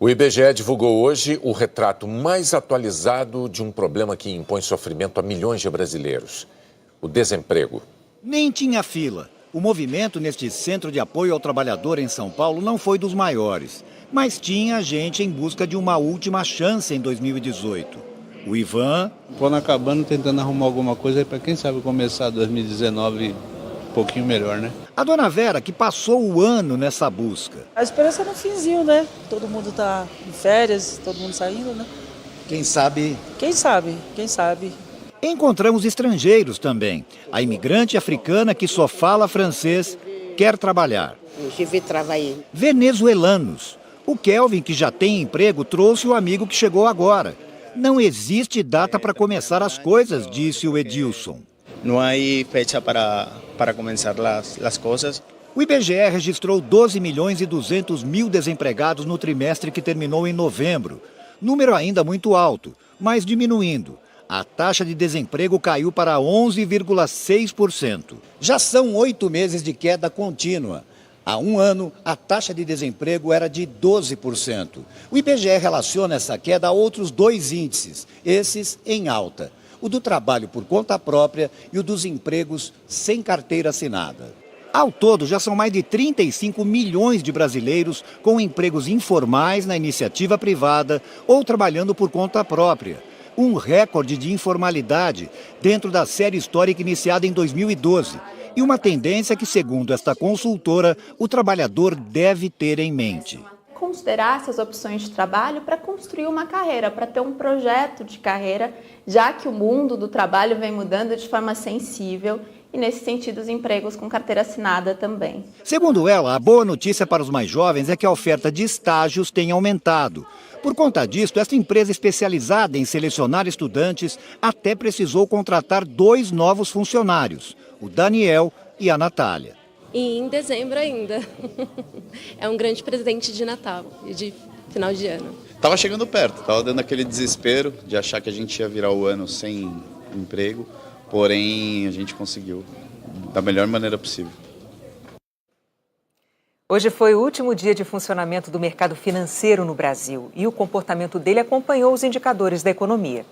O IBGE divulgou hoje o retrato mais atualizado de um problema que impõe sofrimento a milhões de brasileiros: o desemprego. Nem tinha fila. O movimento neste centro de apoio ao trabalhador em São Paulo não foi dos maiores, mas tinha gente em busca de uma última chance em 2018. O Ivan... Quando acabando, tentando arrumar alguma coisa para quem sabe começar 2019 um pouquinho melhor, né? A dona Vera, que passou o ano nessa busca. A esperança é no finzinho, né? Todo mundo tá em férias, todo mundo saindo, né? Quem sabe... Quem sabe. Encontramos estrangeiros também. A imigrante africana que só fala francês quer trabalhar. Venezuelanos. O Kelvin, que já tem emprego, trouxe o amigo que chegou agora. Não existe data para começar as coisas, disse o Edilson. Não há fecha para começar as coisas. O IBGE registrou 12 milhões e 200 mil desempregados no trimestre que terminou em novembro. Número ainda muito alto, mas diminuindo. A taxa de desemprego caiu para 11,6%. Já são 8 meses de queda contínua. Há um ano, a taxa de desemprego era de 12%. O IBGE relaciona essa queda a outros dois índices, esses em alta: o do trabalho por conta própria e o dos empregos sem carteira assinada. Ao todo, já são mais de 35 milhões de brasileiros com empregos informais na iniciativa privada ou trabalhando por conta própria. Um recorde de informalidade dentro da série histórica iniciada em 2012. E uma tendência que, segundo esta consultora, o trabalhador deve ter em mente. Considerar essas opções de trabalho para construir uma carreira, para ter um projeto de carreira, já que o mundo do trabalho vem mudando de forma sensível e, nesse sentido, os empregos com carteira assinada também. Segundo ela, a boa notícia para os mais jovens é que a oferta de estágios tem aumentado. Por conta disto, esta empresa especializada em selecionar estudantes até precisou contratar 2 novos funcionários, o Daniel e a Natália. E em dezembro ainda. É um grande presente de Natal e de final de ano. Tava chegando perto, tava dando aquele desespero de achar que a gente ia virar o ano sem emprego, porém a gente conseguiu da melhor maneira possível. Hoje foi o último dia de funcionamento do mercado financeiro no Brasil e o comportamento dele acompanhou os indicadores da economia.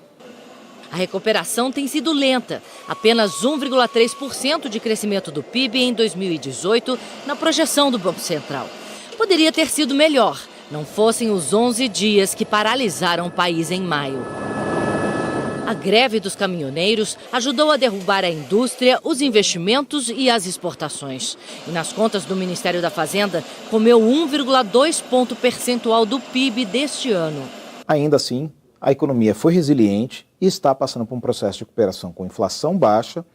A recuperação tem sido lenta, apenas 1,3% de crescimento do PIB em 2018 na projeção do Banco Central. Poderia ter sido melhor, não fossem os 11 dias que paralisaram o país em maio. A greve dos caminhoneiros ajudou a derrubar a indústria, os investimentos e as exportações. E nas contas do Ministério da Fazenda, comeu 1,2 ponto percentual do PIB deste ano. Ainda assim, a economia foi resiliente e está passando por um processo de recuperação com inflação baixa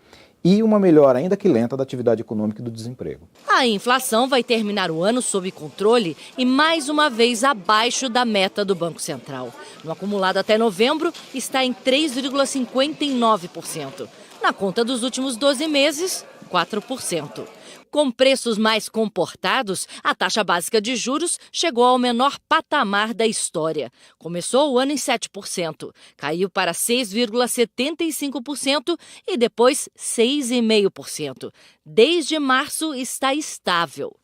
e uma melhora, ainda que lenta, da atividade econômica e do desemprego. A inflação vai terminar o ano sob controle e mais uma vez abaixo da meta do Banco Central. No acumulado até novembro, está em 3,59%. Na conta dos últimos 12 meses, 4%. Com preços mais comportados, a taxa básica de juros chegou ao menor patamar da história. Começou o ano em 7%, caiu para 6,75% e depois 6,5%. Desde março está estável.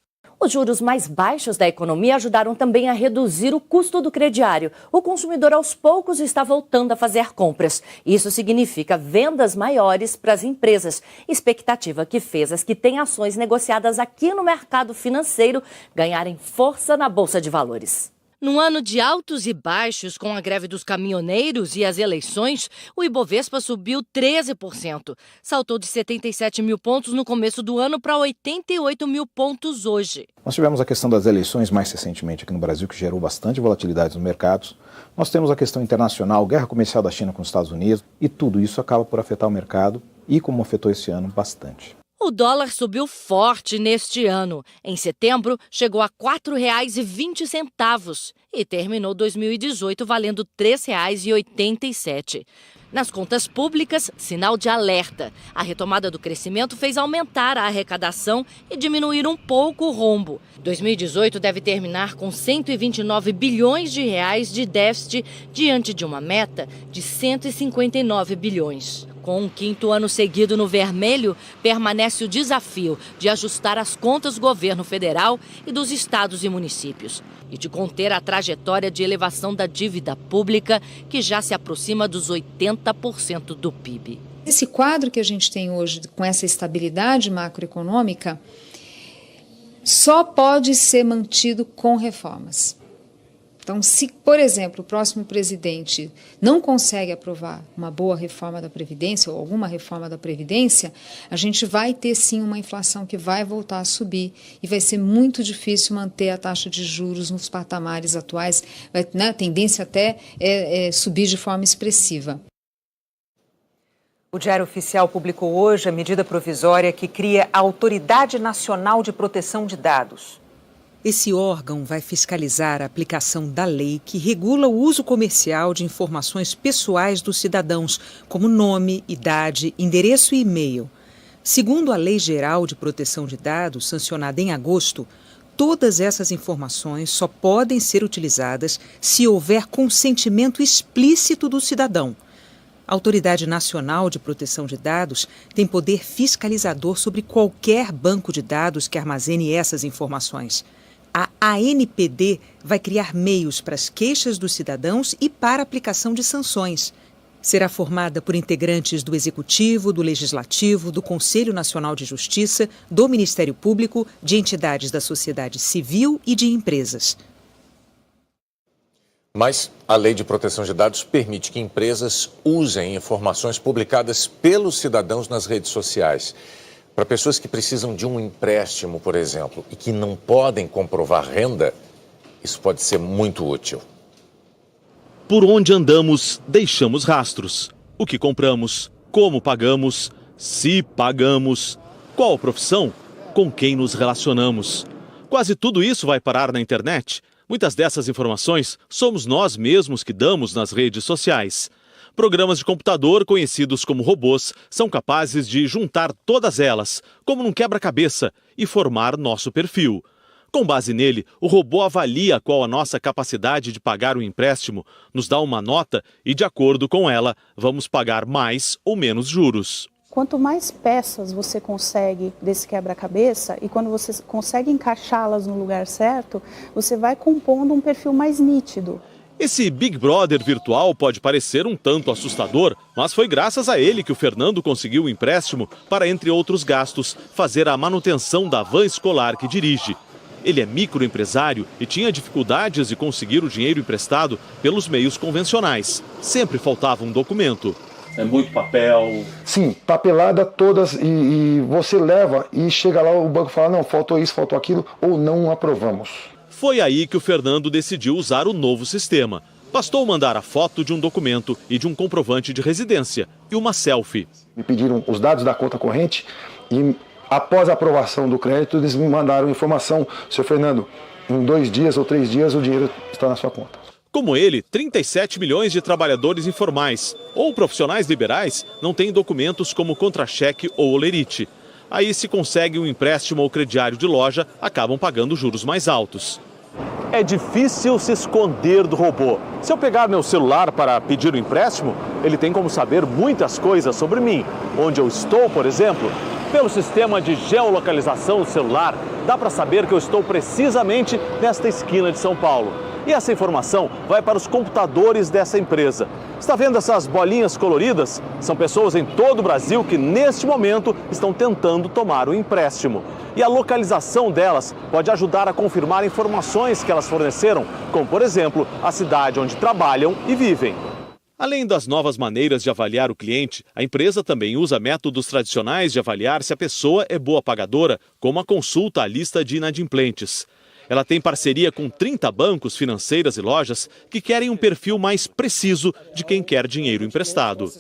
Os juros mais baixos da economia ajudaram também a reduzir o custo do crediário. O consumidor, aos poucos, está voltando a fazer compras. Isso significa vendas maiores para as empresas. Expectativa que fez as que têm ações negociadas aqui no mercado financeiro ganharem força na Bolsa de Valores. Num ano de altos e baixos, com a greve dos caminhoneiros e as eleições, o Ibovespa subiu 13%. Saltou de 77 mil pontos no começo do ano para 88 mil pontos hoje. Nós tivemos a questão das eleições mais recentemente aqui no Brasil, que gerou bastante volatilidade nos mercados. Nós temos a questão internacional, guerra comercial da China com os Estados Unidos, e tudo isso acaba por afetar o mercado e, como afetou esse ano, bastante. O dólar subiu forte neste ano. Em setembro, chegou a R$ 4,20 e terminou 2018 valendo R$ 3,87. Nas contas públicas, sinal de alerta. A retomada do crescimento fez aumentar a arrecadação e diminuir um pouco o rombo. 2018 deve terminar com 129 bilhões de reais de déficit diante de uma meta de 159 bilhões. Com um quinto ano seguido no vermelho, permanece o desafio de ajustar as contas do governo federal e dos estados e municípios e de conter a trajetória de elevação da dívida pública, que já se aproxima dos 80% do PIB. Esse quadro que a gente tem hoje, com essa estabilidade macroeconômica, só pode ser mantido com reformas. Então, se, por exemplo, o próximo presidente não consegue aprovar uma boa reforma da Previdência ou alguma reforma da Previdência, a gente vai ter sim uma inflação que vai voltar a subir e vai ser muito difícil manter a taxa de juros nos patamares atuais, a tendência até é subir de forma expressiva. O Diário Oficial publicou hoje a medida provisória que cria a Autoridade Nacional de Proteção de Dados. Esse órgão vai fiscalizar a aplicação da lei que regula o uso comercial de informações pessoais dos cidadãos, como nome, idade, endereço e e-mail. Segundo a Lei Geral de Proteção de Dados, sancionada em agosto, todas essas informações só podem ser utilizadas se houver consentimento explícito do cidadão. A Autoridade Nacional de Proteção de Dados tem poder fiscalizador sobre qualquer banco de dados que armazene essas informações. A ANPD vai criar meios para as queixas dos cidadãos e para a aplicação de sanções. Será formada por integrantes do Executivo, do Legislativo, do Conselho Nacional de Justiça, do Ministério Público, de entidades da sociedade civil e de empresas. Mas a Lei de Proteção de Dados permite que empresas usem informações publicadas pelos cidadãos nas redes sociais. Para pessoas que precisam de um empréstimo, por exemplo, e que não podem comprovar renda, isso pode ser muito útil. Por onde andamos, deixamos rastros. O que compramos, como pagamos, se pagamos, qual profissão, com quem nos relacionamos. Quase tudo isso vai parar na internet. Muitas dessas informações somos nós mesmos que damos nas redes sociais. Programas de computador, conhecidos como robôs, são capazes de juntar todas elas, como num quebra-cabeça, e formar nosso perfil. Com base nele, o robô avalia qual a nossa capacidade de pagar o empréstimo, nos dá uma nota e, de acordo com ela, vamos pagar mais ou menos juros. Quanto mais peças você consegue desse quebra-cabeça e quando você consegue encaixá-las no lugar certo, você vai compondo um perfil mais nítido. Esse Big Brother virtual pode parecer um tanto assustador, mas foi graças a ele que o Fernando conseguiu o empréstimo para, entre outros gastos, fazer a manutenção da van escolar que dirige. Ele é microempresário e tinha dificuldades de conseguir o dinheiro emprestado pelos meios convencionais. Sempre faltava um documento. É muito papel? Sim, papelada todas e você leva e chega lá, o banco fala, não, faltou isso, faltou aquilo, ou não aprovamos. Foi aí que o Fernando decidiu usar o novo sistema. Bastou mandar a foto de um documento e de um comprovante de residência e uma selfie. Me pediram os dados da conta corrente e após a aprovação do crédito eles me mandaram informação, seu Fernando, em 2 dias ou 3 dias o dinheiro está na sua conta. Como ele, 37 milhões de trabalhadores informais ou profissionais liberais não têm documentos como contra-cheque ou olerite. Aí, se conseguem um empréstimo ou crediário de loja, acabam pagando juros mais altos. É difícil se esconder do robô. Se eu pegar meu celular para pedir um empréstimo, ele tem como saber muitas coisas sobre mim. Onde eu estou, por exemplo. Pelo sistema de geolocalização do celular, dá para saber que eu estou precisamente nesta esquina de São Paulo. E essa informação vai para os computadores dessa empresa. Está vendo essas bolinhas coloridas? São pessoas em todo o Brasil que, neste momento, estão tentando tomar o empréstimo. E a localização delas pode ajudar a confirmar informações que elas forneceram, como, por exemplo, a cidade onde trabalham e vivem. Além das novas maneiras de avaliar o cliente, a empresa também usa métodos tradicionais de avaliar se a pessoa é boa pagadora, como a consulta à lista de inadimplentes. Ela tem parceria com 30 bancos, financeiras e lojas que querem um perfil mais preciso de quem quer dinheiro emprestado.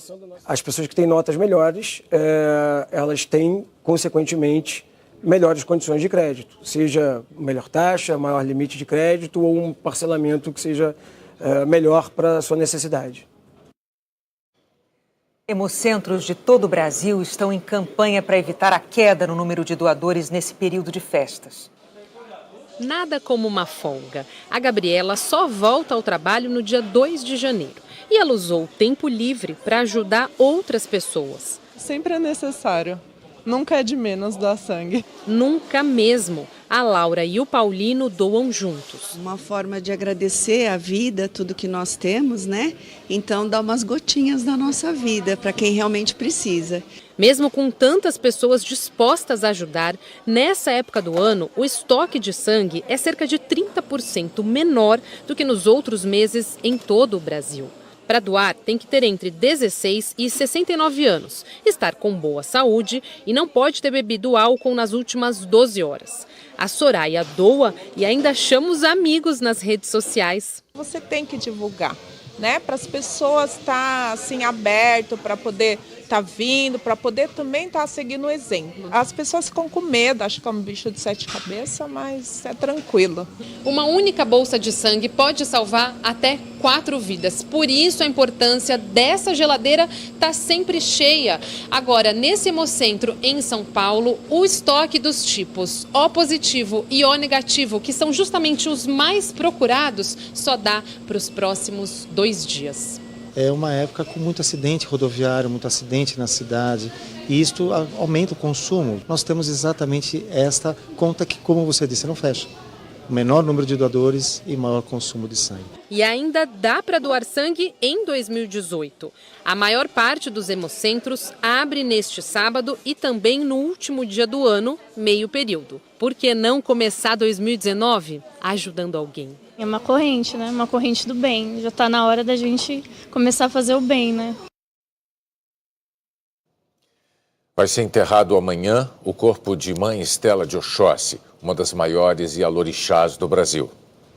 As pessoas que têm notas melhores, elas têm, consequentemente, melhores condições de crédito. Seja melhor taxa, maior limite de crédito ou um parcelamento que seja melhor para a sua necessidade. Hemocentros de todo o Brasil estão em campanha para evitar a queda no número de doadores nesse período de festas. Nada como uma folga. A Gabriela só volta ao trabalho no dia 2 de janeiro. e ela usou o tempo livre para ajudar outras pessoas. Sempre é necessário. Nunca é de menos doar sangue. Nunca mesmo. A Laura e o Paulino doam juntos. Uma forma de agradecer a vida, tudo que nós temos, né? Então dá umas gotinhas da nossa vida para quem realmente precisa. Mesmo com tantas pessoas dispostas a ajudar, nessa época do ano, o estoque de sangue é cerca de 30% menor do que nos outros meses em todo o Brasil. Para doar, tem que ter entre 16 e 69 anos, estar com boa saúde e não pode ter bebido álcool nas últimas 12 horas. A Soraya doa e ainda chama os amigos nas redes sociais. Você tem que divulgar, né? Para as pessoas estar assim, aberto, para poder estar vindo, para poder também estar seguindo o exemplo. As pessoas ficam com medo, acham que é um bicho de 7 cabeças, mas é tranquilo. Uma única bolsa de sangue pode salvar até 4 vidas. Por isso a importância dessa geladeira estar sempre cheia. Agora, nesse Hemocentro em São Paulo, o estoque dos tipos O positivo e O negativo, que são justamente os mais procurados, só dá para os próximos 2 dias. É uma época com muito acidente rodoviário, muito acidente na cidade, e isto aumenta o consumo. Nós temos exatamente esta conta que, como você disse, não fecha. O menor número de doadores e maior consumo de sangue. E ainda dá para doar sangue em 2018. A maior parte dos hemocentros abre neste sábado e também no último dia do ano, meio período. Por que não começar 2019 ajudando alguém? É uma corrente, né? Uma corrente do bem. Já está na hora da gente começar a fazer o bem, né? Vai ser enterrado amanhã o corpo de Mãe Estela de Oxóssi, uma das maiores ialorixás do Brasil.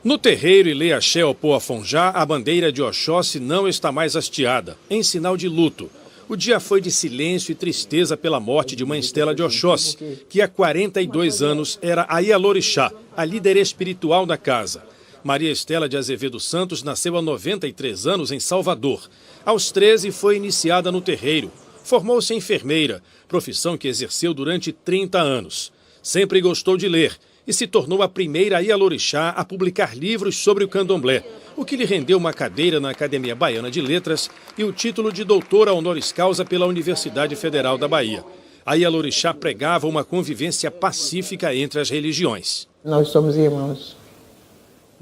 No terreiro Ilê-Axé Opoafonjá, a bandeira de Oxóssi não está mais hasteada, em sinal de luto. O dia foi de silêncio e tristeza pela morte de Mãe Estela de Oxóssi, que há 42 anos era a ialorixá, a líder espiritual da casa. Maria Estela de Azevedo Santos nasceu há 93 anos em Salvador. Aos 13 foi iniciada no terreiro. Formou-se enfermeira, profissão que exerceu durante 30 anos. Sempre gostou de ler e se tornou a primeira ialorixá a publicar livros sobre o candomblé, o que lhe rendeu uma cadeira na Academia Baiana de Letras e o título de doutora honoris causa pela Universidade Federal da Bahia. A ialorixá pregava uma convivência pacífica entre as religiões. Nós somos irmãos.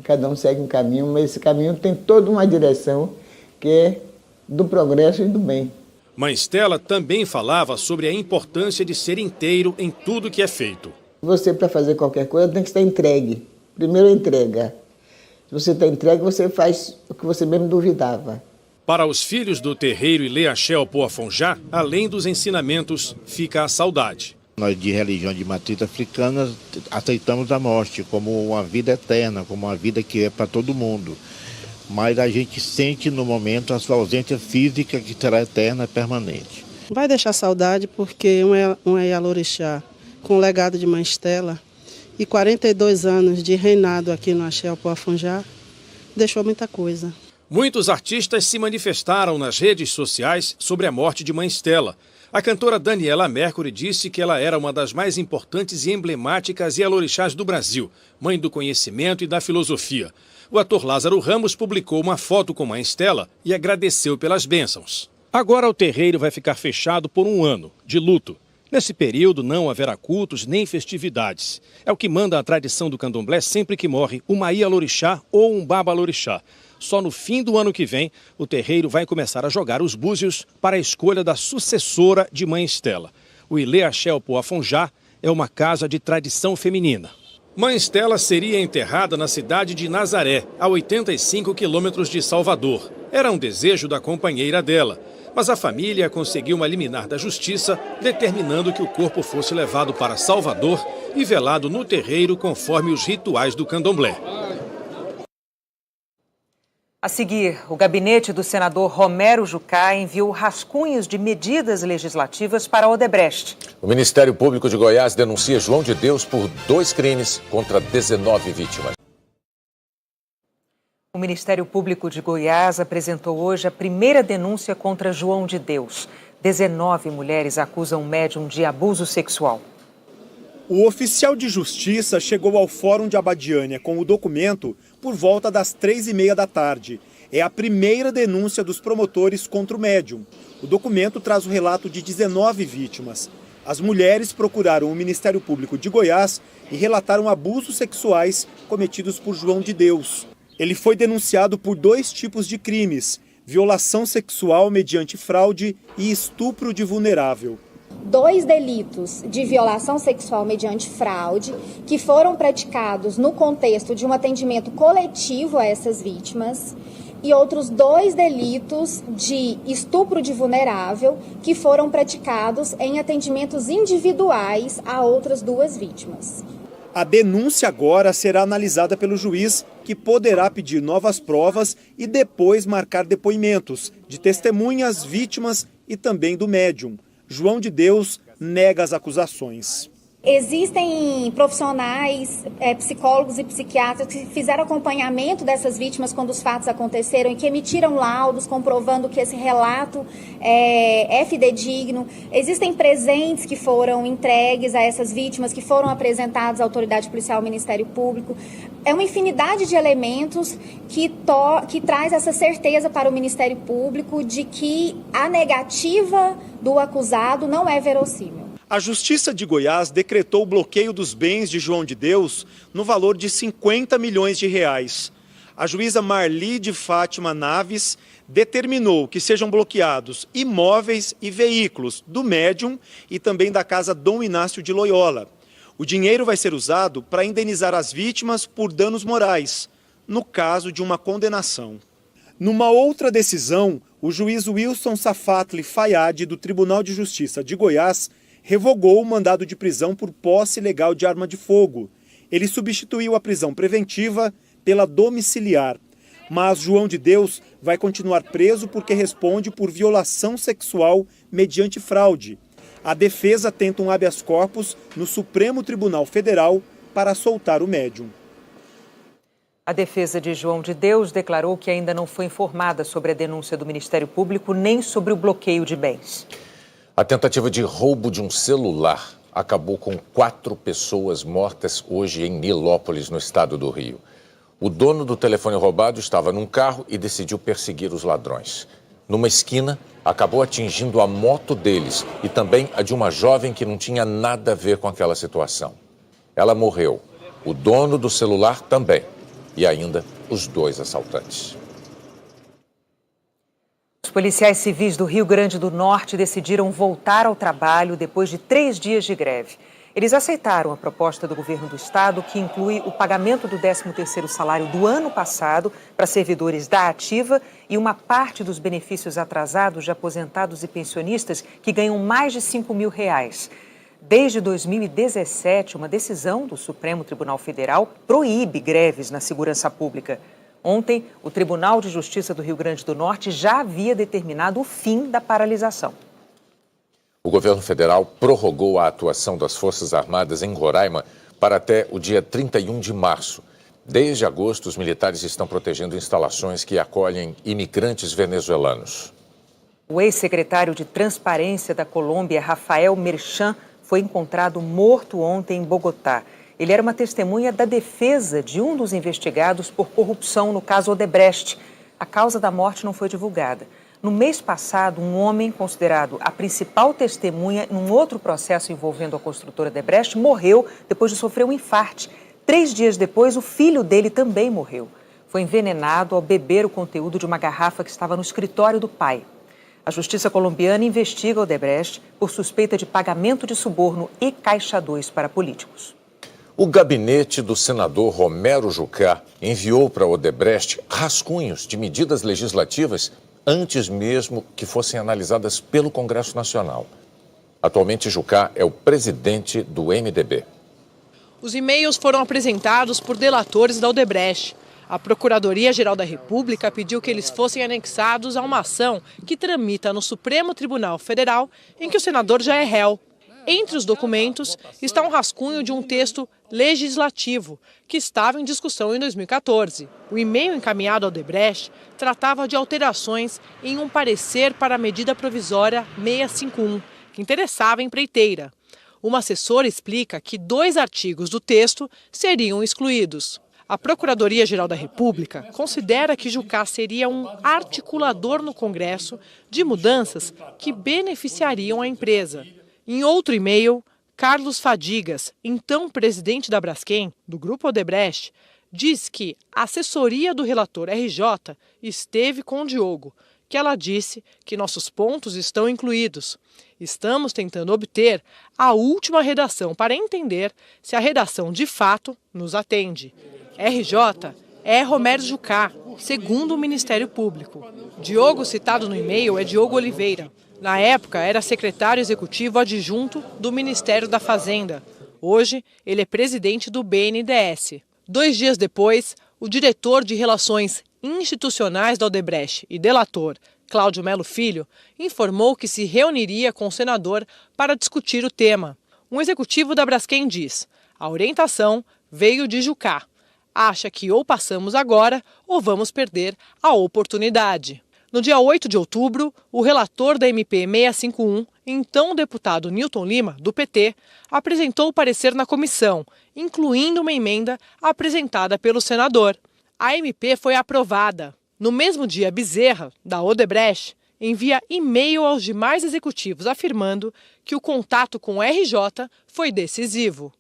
Cada um segue um caminho, mas esse caminho tem toda uma direção que é do progresso e do bem. Mãe Estela também falava sobre a importância de ser inteiro em tudo que é feito. Você, para fazer qualquer coisa, tem que estar entregue. Primeiro, entrega. Se você está entregue, você faz o que você mesmo duvidava. Para os filhos do terreiro Ilê-Axé Opoafonjá, além dos ensinamentos, fica a saudade. Nós, de religião de matriz africana, aceitamos a morte como uma vida eterna, como uma vida que é para todo mundo. Mas a gente sente no momento a sua ausência física, que será eterna e permanente. Vai deixar saudade porque um é ialorixá com o legado de Mãe Estela e 42 anos de reinado aqui no Axé Opoafonjá, deixou muita coisa. Muitos artistas se manifestaram nas redes sociais sobre a morte de Mãe Estela. A cantora Daniela Mercury disse que ela era uma das mais importantes e emblemáticas ialorixás do Brasil, mãe do conhecimento e da filosofia. O ator Lázaro Ramos publicou uma foto com Mãe Estela e agradeceu pelas bênçãos. Agora o terreiro vai ficar fechado por 1 ano, de luto. Nesse período não haverá cultos nem festividades. É o que manda a tradição do candomblé sempre que morre uma ialorixá ou um babalorixá. Só no fim do ano que vem, o terreiro vai começar a jogar os búzios para a escolha da sucessora de Mãe Estela. O Ilê-Axé Opoafonjá é uma casa de tradição feminina. Mãe Estela seria enterrada na cidade de Nazaré, a 85 quilômetros de Salvador. Era um desejo da companheira dela. Mas a família conseguiu uma liminar da justiça, determinando que o corpo fosse levado para Salvador e velado no terreiro conforme os rituais do candomblé. A seguir, o gabinete do senador Romero Jucá enviou rascunhos de medidas legislativas para Odebrecht. O Ministério Público de Goiás denuncia João de Deus por 2 crimes contra 19 vítimas. O Ministério Público de Goiás apresentou hoje a primeira denúncia contra João de Deus. 19 mulheres acusam o médium de abuso sexual. O oficial de justiça chegou ao Fórum de Abadiânia com o documento por volta das 3h30 da tarde. É a primeira denúncia dos promotores contra o médium. O documento traz o relato de 19 vítimas. As mulheres procuraram o Ministério Público de Goiás e relataram abusos sexuais cometidos por João de Deus. Ele foi denunciado por 2 tipos de crimes: violação sexual mediante fraude e estupro de vulnerável. 2 delitos de violação sexual mediante fraude que foram praticados no contexto de um atendimento coletivo a essas vítimas e outros 2 delitos de estupro de vulnerável que foram praticados em atendimentos individuais a outras 2 vítimas. A denúncia agora será analisada pelo juiz, que poderá pedir novas provas e depois marcar depoimentos de testemunhas, vítimas e também do médium. João de Deus nega as acusações. Existem profissionais, psicólogos e psiquiatras que fizeram acompanhamento dessas vítimas quando os fatos aconteceram e que emitiram laudos comprovando que esse relato é fidedigno. Existem presentes que foram entregues a essas vítimas, que foram apresentados à autoridade policial, ao Ministério Público. É uma infinidade de elementos que traz essa certeza para o Ministério Público de que a negativa do acusado não é verossímil. A Justiça de Goiás decretou o bloqueio dos bens de João de Deus no valor de 50 milhões de reais. A juíza Marli de Fátima Naves determinou que sejam bloqueados imóveis e veículos do médium e também da casa Dom Inácio de Loyola. O dinheiro vai ser usado para indenizar as vítimas por danos morais, no caso de uma condenação. Numa outra decisão, o juiz Wilson Safatli Fayad, do Tribunal de Justiça de Goiás, revogou o mandado de prisão por posse ilegal de arma de fogo. Ele substituiu a prisão preventiva pela domiciliar. Mas João de Deus vai continuar preso porque responde por violação sexual mediante fraude. A defesa tenta um habeas corpus no Supremo Tribunal Federal para soltar o médium. A defesa de João de Deus declarou que ainda não foi informada sobre a denúncia do Ministério Público nem sobre o bloqueio de bens. A tentativa de roubo de um celular acabou com 4 pessoas mortas hoje em Nilópolis, no estado do Rio. O dono do telefone roubado estava num carro e decidiu perseguir os ladrões. Numa esquina, acabou atingindo a moto deles e também a de uma jovem que não tinha nada a ver com aquela situação. Ela morreu. O dono do celular também. E ainda os 2 assaltantes. Os policiais civis do Rio Grande do Norte decidiram voltar ao trabalho depois de 3 dias de greve. Eles aceitaram a proposta do governo do estado, que inclui o pagamento do 13º salário do ano passado para servidores da ativa e uma parte dos benefícios atrasados de aposentados e pensionistas que ganham mais de R$5 mil. Desde 2017, uma decisão do Supremo Tribunal Federal proíbe greves na segurança pública. Ontem, o Tribunal de Justiça do Rio Grande do Norte já havia determinado o fim da paralisação. O governo federal prorrogou a atuação das Forças Armadas em Roraima para até o dia 31 de março. Desde agosto, os militares estão protegendo instalações que acolhem imigrantes venezuelanos. O ex-secretário de Transparência da Colômbia, Rafael Merchan, foi encontrado morto ontem em Bogotá. Ele era uma testemunha da defesa de um dos investigados por corrupção no caso Odebrecht. A causa da morte não foi divulgada. No mês passado, um homem considerado a principal testemunha num outro processo envolvendo a construtora Odebrecht morreu depois de sofrer um infarte. 3 dias depois, o filho dele também morreu. Foi envenenado ao beber o conteúdo de uma garrafa que estava no escritório do pai. A Justiça colombiana investiga Odebrecht por suspeita de pagamento de suborno e caixa 2 para políticos. O gabinete do senador Romero Jucá enviou para Odebrecht rascunhos de medidas legislativas antes mesmo que fossem analisadas pelo Congresso Nacional. Atualmente, Jucá é o presidente do MDB. Os e-mails foram apresentados por delatores da Odebrecht. A Procuradoria-Geral da República pediu que eles fossem anexados a uma ação que tramita no Supremo Tribunal Federal, em que o senador já é réu. Entre os documentos está um rascunho de um texto legislativo que estava em discussão em 2014. O e-mail encaminhado ao Odebrecht tratava de alterações em um parecer para a medida provisória 651, que interessava a empreiteira. Uma assessora explica que 2 artigos do texto seriam excluídos. A Procuradoria-Geral da República considera que Jucá seria um articulador no Congresso de mudanças que beneficiariam a empresa. Em outro e-mail, Carlos Fadigas, então presidente da Braskem, do Grupo Odebrecht, diz que a assessoria do relator RJ esteve com o Diogo, que ela disse que nossos pontos estão incluídos. Estamos tentando obter a última redação para entender se a redação de fato nos atende. RJ é Romero Jucá, segundo o Ministério Público. Diogo, citado no e-mail, é Diogo Oliveira. Na época, era secretário executivo adjunto do Ministério da Fazenda. Hoje, ele é presidente do BNDES. 2 dias depois, o diretor de Relações Institucionais da Odebrecht e delator, Cláudio Melo Filho, informou que se reuniria com o senador para discutir o tema. Um executivo da Braskem diz: a orientação veio de Jucá. Acha que ou passamos agora ou vamos perder a oportunidade. No dia 8 de outubro, o relator da MP 651, então o deputado Newton Lima, do PT, apresentou o parecer na comissão, incluindo uma emenda apresentada pelo senador. A MP foi aprovada. No mesmo dia, Bezerra, da Odebrecht, envia e-mail aos demais executivos afirmando que o contato com o RJ foi decisivo.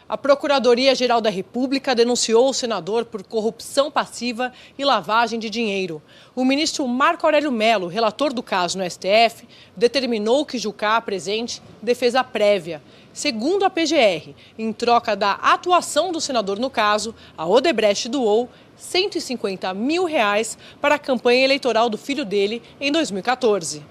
A Procuradoria-Geral da República denunciou o senador por corrupção passiva e lavagem de dinheiro. O ministro Marco Aurélio Mello, relator do caso no STF, determinou que Jucá apresente defesa prévia. Segundo a PGR, em troca da atuação do senador no caso, a Odebrecht doou R$150 mil para a campanha eleitoral do filho dele em 2014.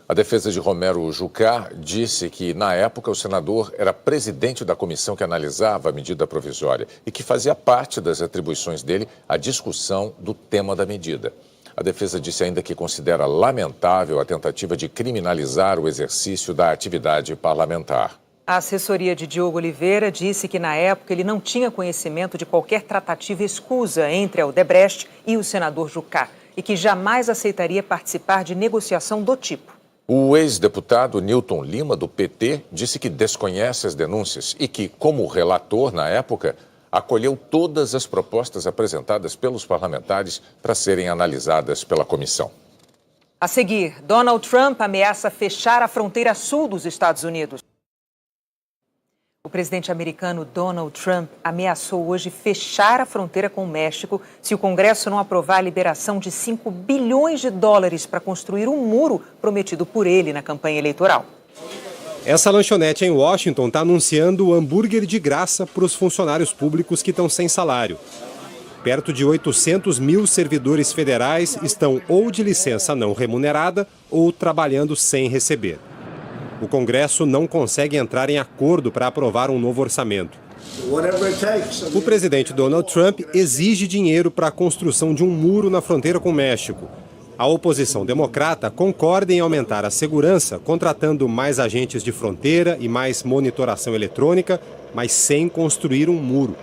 A defesa de Romero Jucá disse que, na época, o senador era presidente da comissão que analisava a medida provisória e que fazia parte das atribuições dele a discussão do tema da medida. A defesa disse ainda que considera lamentável a tentativa de criminalizar o exercício da atividade parlamentar. A assessoria de Diogo Oliveira disse que, na época, ele não tinha conhecimento de qualquer tratativa escusa entre a Odebrecht e o senador Jucá e que jamais aceitaria participar de negociação do tipo. O ex-deputado Newton Lima, do PT, disse que desconhece as denúncias e que, como relator na época, acolheu todas as propostas apresentadas pelos parlamentares para serem analisadas pela comissão. A seguir, Donald Trump ameaça fechar a fronteira sul dos Estados Unidos. O presidente americano Donald Trump ameaçou hoje fechar a fronteira com o México se o Congresso não aprovar a liberação de $5 bilhões para construir um muro prometido por ele na campanha eleitoral. Essa lanchonete em Washington está anunciando o hambúrguer de graça para os funcionários públicos que estão sem salário. Perto de 800 mil servidores federais estão ou de licença não remunerada ou trabalhando sem receber. O Congresso não consegue entrar em acordo para aprovar um novo orçamento. O presidente Donald Trump exige dinheiro para a construção de um muro na fronteira com o México. A oposição democrata concorda em aumentar a segurança, contratando mais agentes de fronteira e mais monitoração eletrônica, mas sem construir um muro.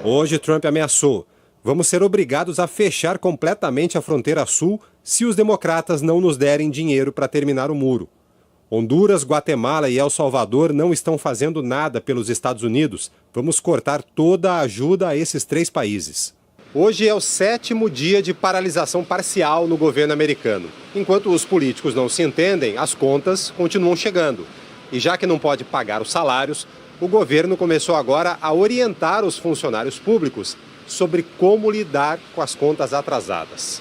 Hoje, Trump ameaçou: vamos ser obrigados a fechar completamente a fronteira sul se os democratas não nos derem dinheiro para terminar o muro. Honduras, Guatemala e El Salvador não estão fazendo nada pelos Estados Unidos. Vamos cortar toda a ajuda a esses 3 países. Hoje é o 7º dia de paralisação parcial no governo americano. Enquanto os políticos não se entendem, as contas continuam chegando. E já que não pode pagar os salários, o governo começou agora a orientar os funcionários públicos sobre como lidar com as contas atrasadas.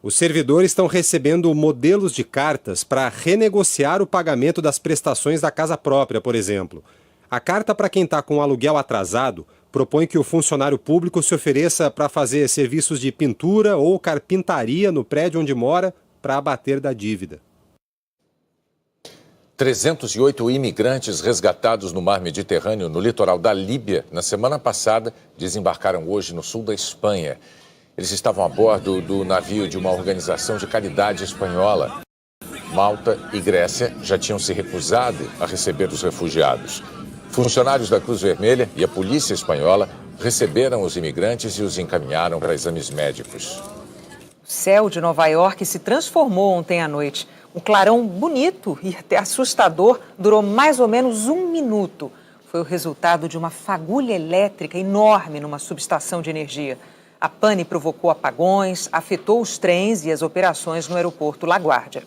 Os servidores estão recebendo modelos de cartas para renegociar o pagamento das prestações da casa própria, por exemplo. A carta para quem está com aluguel atrasado propõe que o funcionário público se ofereça para fazer serviços de pintura ou carpintaria no prédio onde mora para abater da dívida. 308 imigrantes resgatados no mar Mediterrâneo, no litoral da Líbia, na semana passada, desembarcaram hoje no sul da Espanha. Eles estavam a bordo do navio de uma organização de caridade espanhola. Malta e Grécia já tinham se recusado a receber os refugiados. Funcionários da Cruz Vermelha e a polícia espanhola receberam os imigrantes e os encaminharam para exames médicos. O céu de Nova York se transformou ontem à noite. Um clarão bonito e até assustador durou mais ou menos 1 minuto. Foi o resultado de uma fagulha elétrica enorme numa subestação de energia. A pane provocou apagões, afetou os trens e as operações no aeroporto LaGuardia.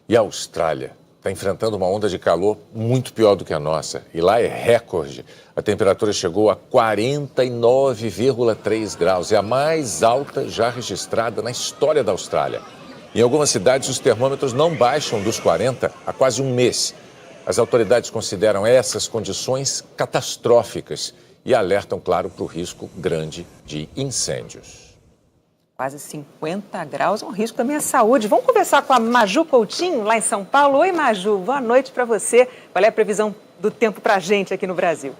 E a Austrália está enfrentando uma onda de calor muito pior do que a nossa. E lá é recorde. A temperatura chegou a 49,3 graus. É a mais alta já registrada na história da Austrália. Em algumas cidades, os termômetros não baixam dos 40 há quase um mês. As autoridades consideram essas condições catastróficas e alertam, claro, para o risco grande de incêndios. Quase 50 graus, um risco também à saúde. Vamos conversar com a Maju Coutinho, lá em São Paulo. Oi, Maju, boa noite para você. Qual é a previsão do tempo para a gente aqui no Brasil?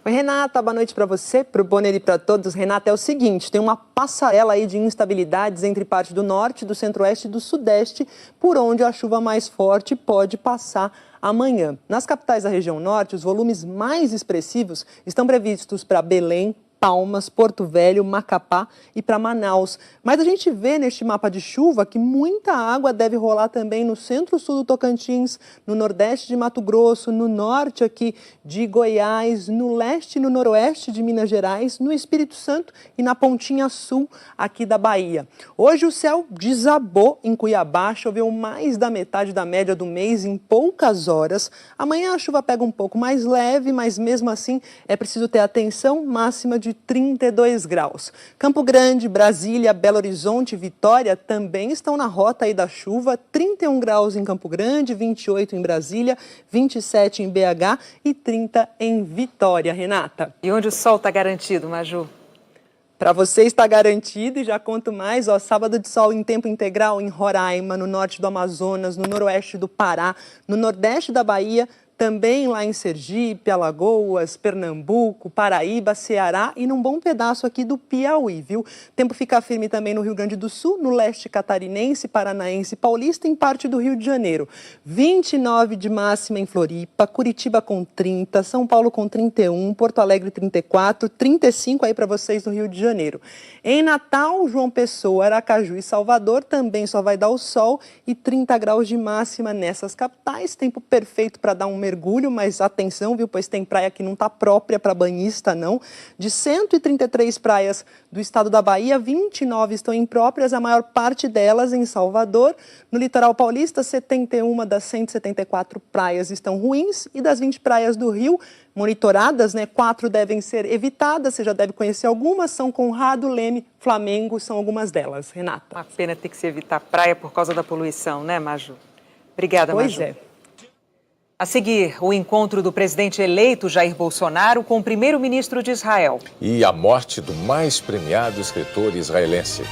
Oi, Renata, boa noite para você, para o Bonner e para todos. Renata, é o seguinte, tem uma passarela aí de instabilidades entre parte do norte, do centro-oeste e do sudeste, por onde a chuva mais forte pode passar amanhã. Nas capitais da região norte, os volumes mais expressivos estão previstos para Belém, Palmas, Porto Velho, Macapá e para Manaus. Mas a gente vê neste mapa de chuva que muita água deve rolar também no centro-sul do Tocantins, no nordeste de Mato Grosso, no norte aqui de Goiás, no leste e no noroeste de Minas Gerais, no Espírito Santo e na pontinha sul aqui da Bahia. Hoje o céu desabou em Cuiabá, choveu mais da metade da média do mês em poucas horas. Amanhã a chuva pega um pouco mais leve, mas mesmo assim é preciso ter atenção, máxima de 32 graus. Campo Grande, Brasília, Belo Horizonte e Vitória também estão na rota aí da chuva. 31 graus em Campo Grande, 28 em Brasília, 27 em BH e 30 em Vitória. Renata. E onde o sol está garantido, Maju? Para você está garantido e já conto mais, sábado de sol em tempo integral em Roraima, no norte do Amazonas, no noroeste do Pará, no nordeste da Bahia, também lá em Sergipe, Alagoas, Pernambuco, Paraíba, Ceará e num bom pedaço aqui do Piauí, viu? Tempo fica firme também no Rio Grande do Sul, no leste catarinense, paranaense e paulista, em parte do Rio de Janeiro. 29 de máxima em Floripa, Curitiba com 30, São Paulo com 31, Porto Alegre 34, 35 aí para vocês no Rio de Janeiro. Em Natal, João Pessoa, Aracaju e Salvador também só vai dar o sol e 30 graus de máxima nessas capitais. Tempo perfeito para dar um mergulho, mas atenção, viu? Pois tem praia que não está própria para banhista, não. De 133 praias do estado da Bahia, 29 estão impróprias, a maior parte delas em Salvador. No litoral paulista, 71 das 174 praias estão ruins e das 20 praias do Rio, monitoradas, 4 devem ser evitadas, você já deve conhecer algumas, São Conrado, Leme, Flamengo, são algumas delas. Renata. Uma pena ter que se evitar praia por causa da poluição, né, Maju? Obrigada, Maju. Pois é. A seguir, o encontro do presidente eleito Jair Bolsonaro com o primeiro-ministro de Israel. E a morte do mais premiado escritor israelense.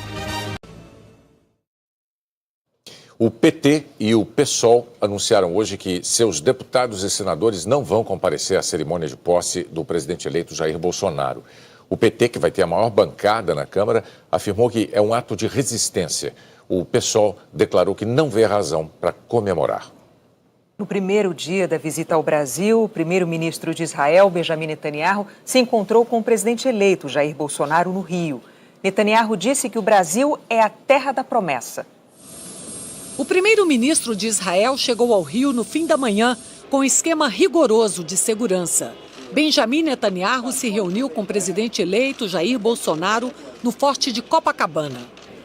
O PT e o PSOL anunciaram hoje que seus deputados e senadores não vão comparecer à cerimônia de posse do presidente eleito Jair Bolsonaro. O PT, que vai ter a maior bancada na Câmara, afirmou que é um ato de resistência. O PSOL declarou que não vê razão para comemorar. No primeiro dia da visita ao Brasil, o primeiro-ministro de Israel, Benjamin Netanyahu, se encontrou com o presidente eleito Jair Bolsonaro no Rio. Netanyahu disse que o Brasil é a terra da promessa. O primeiro-ministro de Israel chegou ao Rio no fim da manhã com esquema rigoroso de segurança. Benjamin Netanyahu se reuniu com o presidente eleito Jair Bolsonaro no Forte de Copacabana.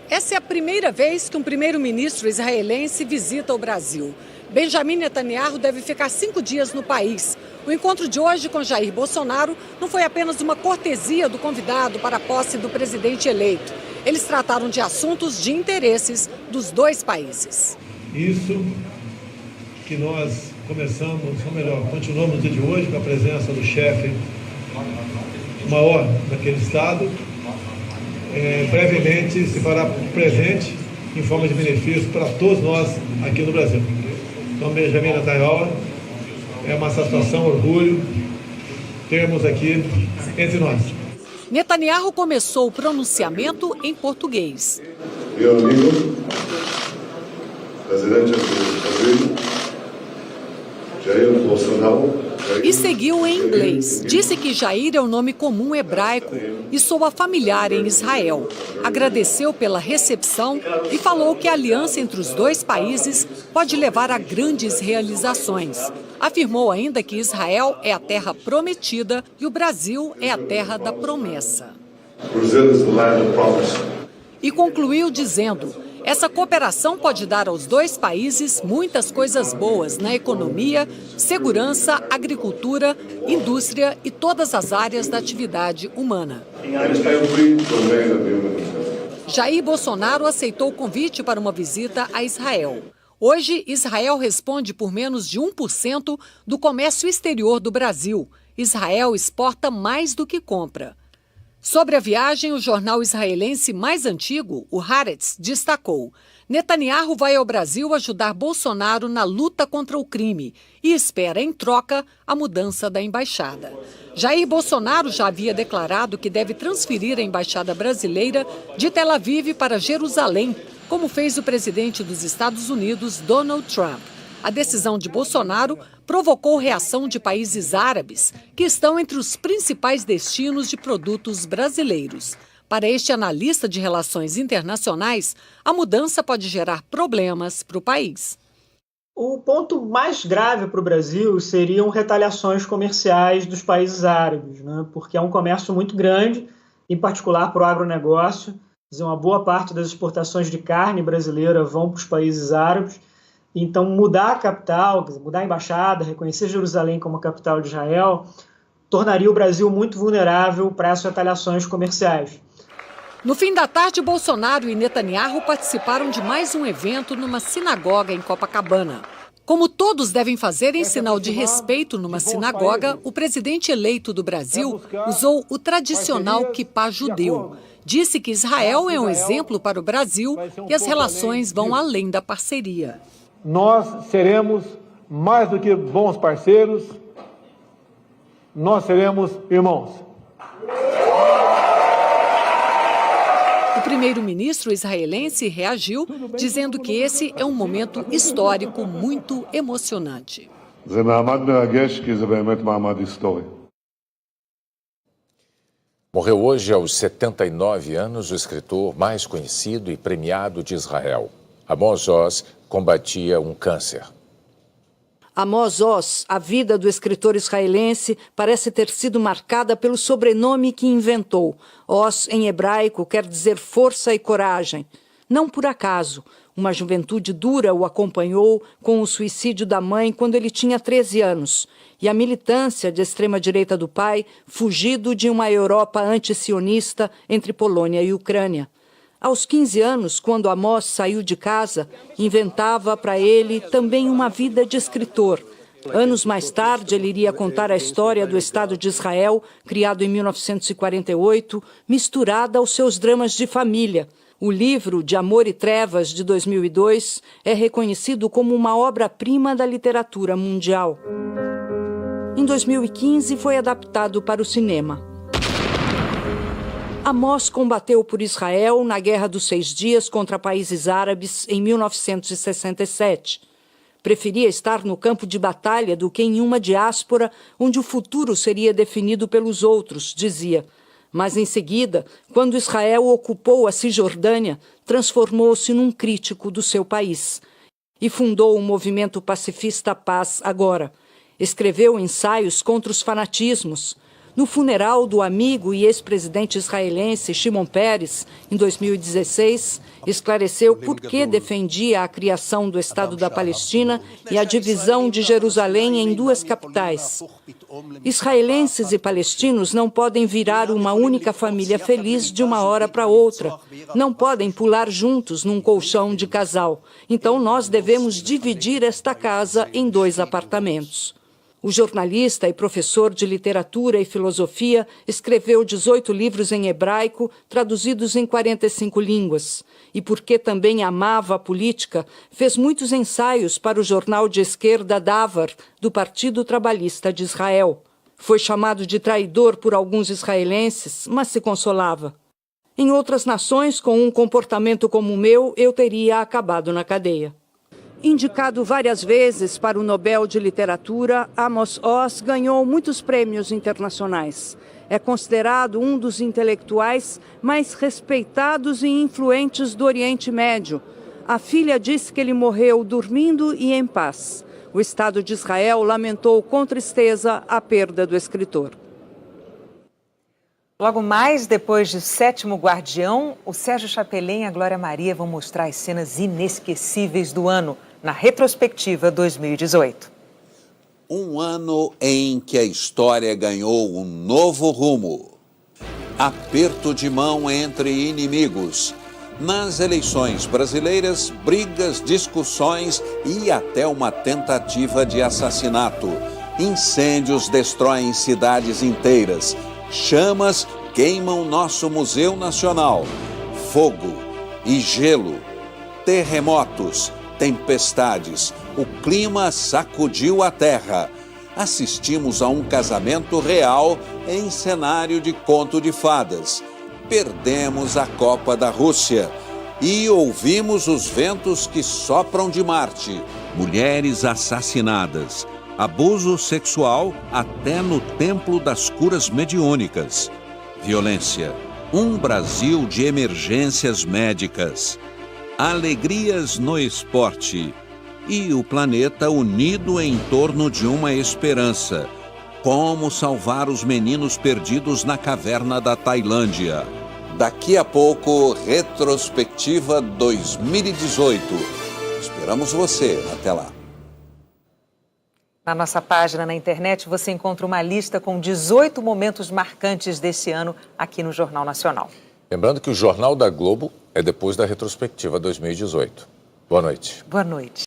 Essa é a primeira vez que um primeiro-ministro israelense visita o Brasil. Benjamin Netanyahu deve ficar 5 dias no país. O encontro de hoje com Jair Bolsonaro não foi apenas uma cortesia do convidado para a posse do presidente eleito. Eles trataram de assuntos de interesses dos dois países. Isso que nós começamos, ou melhor, continuamos no dia de hoje com a presença do chefe maior daquele estado. Brevemente se fará presente em forma de benefício para todos nós aqui no Brasil. Então, Benjamin Netanyahu, é uma satisfação, orgulho termos aqui entre nós. Netanyahu começou o pronunciamento em português. Meu amigo, presidente do Brasil, Jair Bolsonaro, E seguiu em inglês. Disse que Jair é um nome comum hebraico e soa familiar em Israel. Agradeceu pela recepção e falou que a aliança entre os dois países pode levar a grandes realizações. Afirmou ainda que Israel é a terra prometida e o Brasil é a terra da promessa. E concluiu dizendo: essa cooperação pode dar aos dois países muitas coisas boas na economia, segurança, agricultura, indústria e todas as áreas da atividade humana. Jair Bolsonaro aceitou o convite para uma visita a Israel. Hoje, Israel responde por menos de 1% do comércio exterior do Brasil. Israel exporta mais do que compra. Sobre a viagem, o jornal israelense mais antigo, o Haaretz, destacou: Netanyahu vai ao Brasil ajudar Bolsonaro na luta contra o crime e espera, em troca, a mudança da embaixada. Jair Bolsonaro já havia declarado que deve transferir a embaixada brasileira de Tel Aviv para Jerusalém, como fez o presidente dos Estados Unidos, Donald Trump. A decisão de Bolsonaro provocou reação de países árabes, que estão entre os principais destinos de produtos brasileiros. Para este analista de relações internacionais, a mudança pode gerar problemas para o país. O ponto mais grave para o Brasil seriam retaliações comerciais dos países árabes, né? Porque é um comércio muito grande, em particular para o agronegócio. Uma boa parte das exportações de carne brasileira vão para os países árabes. Então, mudar a capital, mudar a embaixada, reconhecer Jerusalém como a capital de Israel, tornaria o Brasil muito vulnerável para essas retaliações comerciais. No fim da tarde, Bolsonaro e Netanyahu participaram de mais um evento numa sinagoga em Copacabana. Como todos devem fazer em sinal de respeito numa sinagoga, o presidente eleito do Brasil usou o tradicional quipá judeu. Disse que Israel é um exemplo para o Brasil e as relações vão além da parceria. Nós seremos mais do que bons parceiros, nós seremos irmãos. O primeiro-ministro israelense reagiu, dizendo que esse é um momento histórico muito emocionante. Morreu hoje aos 79 anos o escritor mais conhecido e premiado de Israel. Amos Oz combatia um câncer. Amos Oz, a vida do escritor israelense, parece ter sido marcada pelo sobrenome que inventou. Oz, em hebraico, quer dizer força e coragem. Não por acaso. Uma juventude dura o acompanhou com o suicídio da mãe quando ele tinha 13 anos. E a militância de extrema-direita do pai, fugido de uma Europa anti-sionista entre Polônia e Ucrânia. Aos 15 anos, quando Amos saiu de casa, inventava para ele também uma vida de escritor. Anos mais tarde, ele iria contar a história do Estado de Israel, criado em 1948, misturada aos seus dramas de família. O livro De Amor e Trevas, de 2002, é reconhecido como uma obra-prima da literatura mundial. Em 2015, foi adaptado para o cinema. Amos combateu por Israel na Guerra dos 6 Dias contra países árabes em 1967. Preferia estar no campo de batalha do que em uma diáspora onde o futuro seria definido pelos outros, dizia. Mas, em seguida, quando Israel ocupou a Cisjordânia, transformou-se num crítico do seu país e fundou o movimento pacifista Paz Agora. Escreveu ensaios contra os fanatismos. No funeral do amigo e ex-presidente israelense Shimon Peres, em 2016, esclareceu por que defendia a criação do Estado da Palestina e a divisão de Jerusalém em 2 capitais. Israelenses e palestinos não podem virar uma única família feliz de uma hora para outra. Não podem pular juntos num colchão de casal. Então nós devemos dividir esta casa em 2 apartamentos. O jornalista e professor de literatura e filosofia escreveu 18 livros em hebraico, traduzidos em 45 línguas. E porque também amava a política, fez muitos ensaios para o jornal de esquerda Davar, do Partido Trabalhista de Israel. Foi chamado de traidor por alguns israelenses, mas se consolava. Em outras nações, com um comportamento como o meu, eu teria acabado na cadeia. Indicado várias vezes para o Nobel de Literatura, Amos Oz ganhou muitos prêmios internacionais. É considerado um dos intelectuais mais respeitados e influentes do Oriente Médio. A filha disse que ele morreu dormindo e em paz. O Estado de Israel lamentou com tristeza a perda do escritor. Logo mais, depois de Sétimo Guardião, o Sérgio Chapelin e a Glória Maria vão mostrar as cenas inesquecíveis do ano na retrospectiva 2018. Um ano em que a história ganhou um novo rumo. Aperto de mão entre inimigos. Nas eleições brasileiras, brigas, discussões e até uma tentativa de assassinato. Incêndios destroem cidades inteiras. Chamas queimam nosso Museu Nacional. Fogo e gelo. Terremotos, tempestades. O clima sacudiu a terra. Assistimos a um casamento real em cenário de conto de fadas. Perdemos a Copa da Rússia e ouvimos os ventos que sopram de Marte. Mulheres assassinadas, abuso sexual até no Templo das Curas Mediúnicas. Violência, um Brasil de emergências médicas. Alegrias no esporte e o planeta unido em torno de uma esperança. Como salvar os meninos perdidos na caverna da Tailândia. Daqui a pouco, retrospectiva 2018. Esperamos você. Até lá. Na nossa página na internet você encontra uma lista com 18 momentos marcantes desse ano aqui no Jornal Nacional. Lembrando que o Jornal da Globo é depois da retrospectiva 2018. Boa noite. Boa noite.